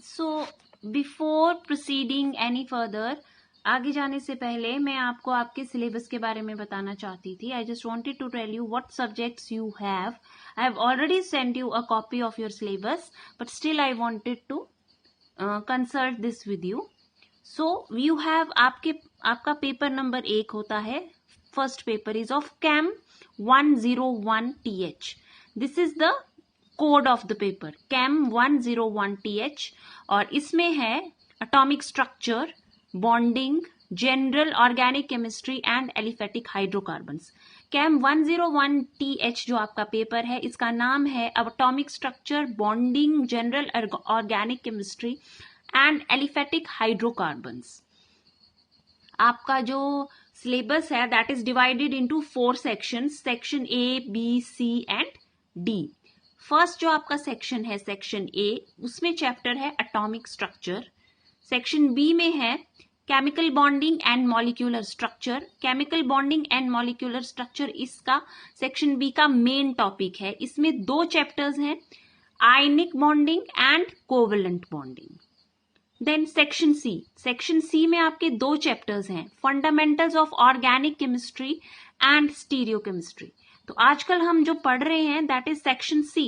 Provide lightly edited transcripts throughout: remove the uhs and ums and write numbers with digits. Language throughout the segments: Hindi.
So before proceeding any further, आगे जाने से पहले मैं आपको आपके सिलेबस के बारे में बताना चाहती थी. I just wanted to tell you what subjects you have. I have already sent you a copy of your syllabus, but still I wanted to consult this with you. So you have आपका पेपर नंबर 1 होता है. First paper is of chem 101TH. This is the code of the paper, chem 101TH. और इसमें है atomic structure, bonding, general organic chemistry and aliphatic hydrocarbons. Cam 101TH जो आपका पेपर है, इसका नाम है atomic structure, bonding, general organic chemistry and aliphatic hydrocarbons. आपका जो सिलेबस है that is divided into 4 sections, section A, B, C and D. First जो आपका सेक्शन है, सेक्शन A, उसमें चैप्टर है एटॉमिक स्ट्रक्चर. सेक्शन B में है chemical bonding and molecular structure. Chemical bonding and molecular structure इसका सेक्शन B का मेन टॉपिक है. इसमें 2 चैप्टर्स हैं, आयनिक bonding and covalent bonding. Then section C में आपके 2 चैप्टर्स हैं, fundamentals of organic chemistry and stereochemistry. तो आजकल हम जो पढ़ रहे हैं that is section C,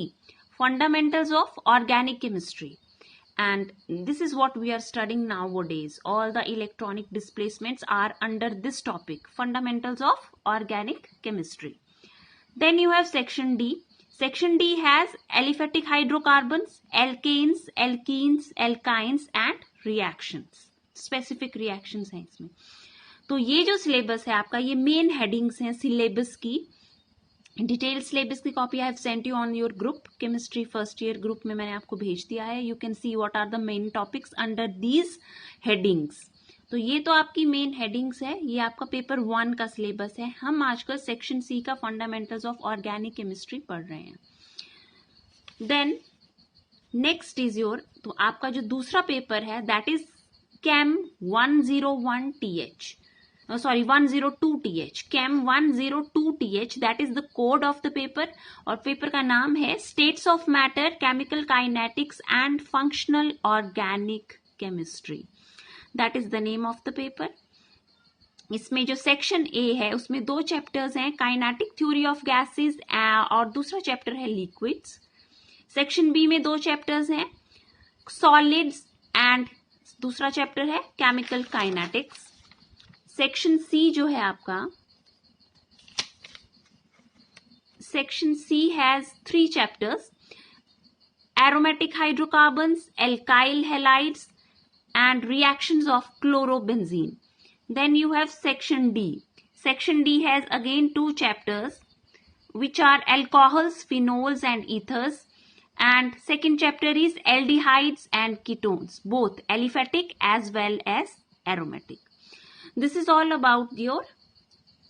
fundamentals of organic chemistry. And this is what we are studying nowadays. All the electronic displacements are under this topic, fundamentals of organic chemistry. Then you have section D. Section D has aliphatic hydrocarbons, alkanes, alkenes, alkynes and reactions. Specific reactions हैं इसमें. तो ये जो सिलेबस है आपका, ये मेन हेडिंग्स हैं सिलेबस की. डिटेल सिलेबस की copy I have sent you on your group, chemistry first year group में मैंने आपको भेज दिया है. You can see what are the main topics under these headings. तो ये तो आपकी मेन हेडिंग्स है, ये आपका पेपर 1 का सिलेबस है. हम आजकल सेक्शन C का फंडामेंटल्स ऑफ ऑर्गेनिक केमिस्ट्री पढ़ रहे हैं. देन नेक्स्ट इज योर, तो आपका जो दूसरा पेपर है that is chem 102TH. Chem 102TH, that is the code of the paper. और पेपर का नाम है states of matter, chemical kinetics and functional organic chemistry. That is the name of the paper. इसमें जो सेक्शन A है उसमें 2 चैप्टर्स हैं, काइनेटिक थ्योरी ऑफ गैसेस और दूसरा चैप्टर है लिक्विड्स. सेक्शन B में 2 चैप्टर्स हैं, सॉलिड्स एंड दूसरा चैप्टर है केमिकल काइनेटिक्स. सेक्शन C जो है आपका, section C has 3 chapters, aromatic hydrocarbons, alkyl halides and reactions of chlorobenzene. Then you have section D. Section D has again 2 chapters which are alcohols, phenols and ethers, and second chapter is aldehydes and ketones, both aliphatic as well as aromatic. This is all about your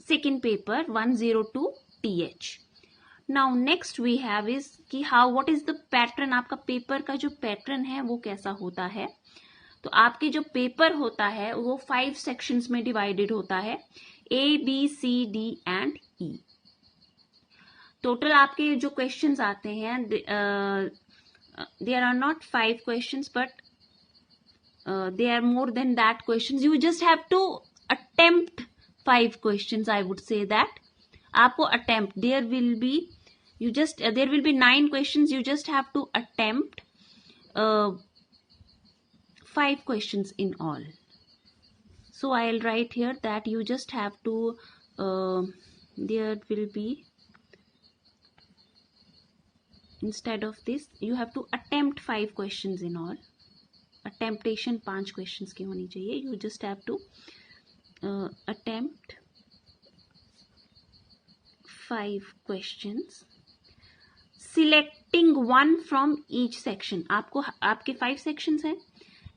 second paper 102TH. Now next we have is कि what is the pattern, आपका पेपर का जो पैटर्न है वो कैसा होता है. तो आपके जो पेपर होता है वो 5 सेक्शंस में डिवाइडेड होता है, A, B, C, D and E. Total आपके जो क्वेश्चंस आते हैं there are not 5 questions but they are more than that questions. You just have to attempt 5 questions. I would say that आपको attempt, there will be 9 questions. You just have to attempt 5 questions in all. So I'll write here that you just have to there will be, instead of this you have to attempt 5 questions in all. Attemptation 5 questions की होनी चाहिए. You just have to attempt 5 questions, selecting one from each section. आपको आपके 5 sections हैं.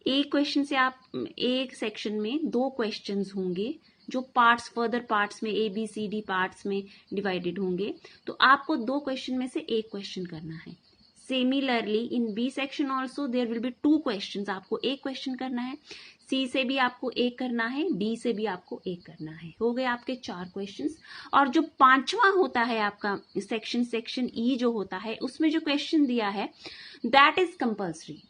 एक क्वेश्चन से आप एक सेक्शन में 2 क्वेश्चंस होंगे जो पार्ट्स, फर्दर पार्ट्स में A, B, C, D parts में डिवाइडेड होंगे. तो आपको 2 क्वेश्चन में से एक क्वेश्चन करना है. Similarly in B section also there will be 2 questions. आपको एक क्वेश्चन करना है, C से भी आपको एक करना है, D से भी आपको एक करना है. हो गए आपके 4 क्वेश्चंस. और जो 5वां होता है आपका सेक्शन E जो होता है, उसमें जो क्वेश्चन दिया है दैट इज कंपल्सरी.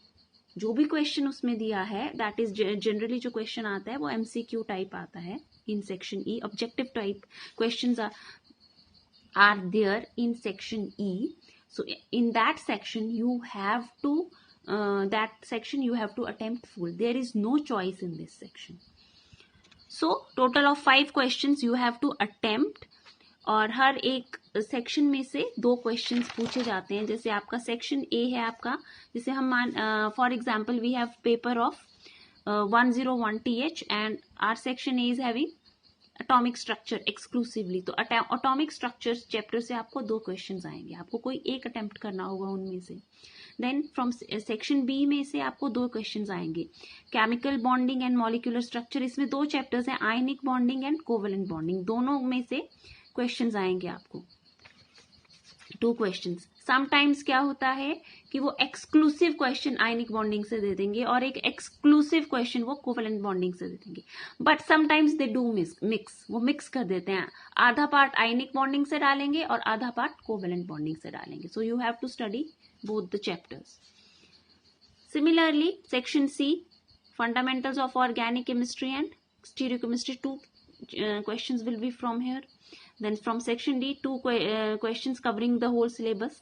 जो भी क्वेश्चन उसमें दिया है, दैट इज जनरली जो क्वेश्चन आता है वो MCQ टाइप आता है in section E. Objective type questions are there in section E. So in that section you have to attempt full. There is no choice in this section. So total of 5 questions you have to attempt. और हर एक सेक्शन में से 2 क्वेश्चंस पूछे जाते हैं. जैसे आपका सेक्शन ए है आपका, जैसे हम for example we have paper of 101 TH and our section A is having atomic structure exclusively. तो एटॉमिक स्ट्रक्चर्स चैप्टर से आपको 2 क्वेश्चंस आएंगे, आपको कोई एक अटेम्प्ट करना होगा उनमें से. देन फ्रॉम सेक्शन बी में से आपको 2 क्वेश्चंस आएंगे. Chemical bonding and molecular structure, इसमें 2 चैप्टर्स हैं, आयनिक बॉन्डिंग एंड कोवेलेंट बॉन्डिंग. दोनों में से क्वेश्चंस आएंगे आपको, 2 क्वेश्चंस. समटाइम्स क्या होता है कि वो एक्सक्लूसिव क्वेश्चन आयनिक बॉन्डिंग से दे देंगे और एक एक्सक्लूसिव क्वेश्चन वो कोवेलेंट बॉन्डिंग से दे देंगे. But sometimes they do mix, वो मिक्स कर देते हैं. आधा पार्ट आयनिक बॉन्डिंग से डालेंगे और आधा पार्ट कोवेलेंट बॉन्डिंग से डालेंगे. So you have to study both the chapters. Similarly section C, fundamentals of organic chemistry and stereochemistry, 2 questions will be from here. Then from section D, 2 questions covering the whole syllabus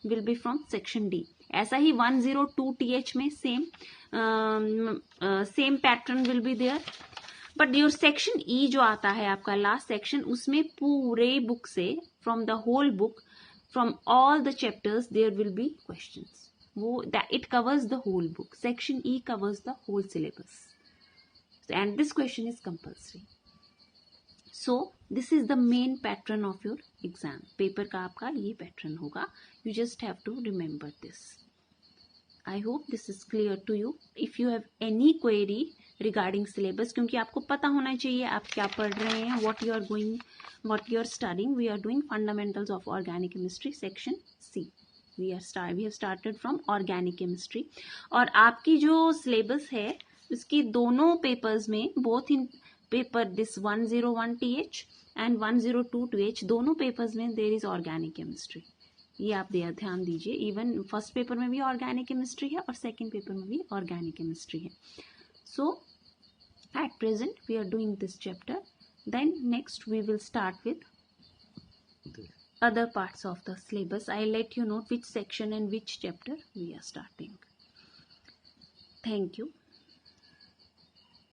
will be from section D. ऐसा ही 102 TH में same pattern will be there. But your section E जो आता है आपका लास्ट सेक्शन, उसमें पूरे बुक से, from the whole book, from all the chapters there will be questions. वो it covers the whole book. Section E covers the whole syllabus, and this question is compulsory. So this is the main pattern of your exam. Paper का आपका ये पैटर्न होगा. You just have to remember this. I hope this is clear to you. If you have any query regarding syllabus, क्योंकि आपको पता होना चाहिए आप क्या पढ़ रहे हैं, what you are studying. We are doing fundamentals of organic chemistry, section C. We have started from organic chemistry. और आपकी जो syllabus है उसकी दोनों पेपर्स में, both in paper this 101 TH and 102 TH, दोनों पेपर्स में देयर इज ऑर्गेनिक केमिस्ट्री. ये आप ध्यान दीजिए. इवन फर्स्ट पेपर में भी ऑर्गेनिक केमिस्ट्री है और सेकंड पेपर में भी ऑर्गेनिक केमिस्ट्री है. So at present we are doing this chapter. Then next we will start with other parts of the syllabus. I let you know which section and which chapter we are starting. Thank you.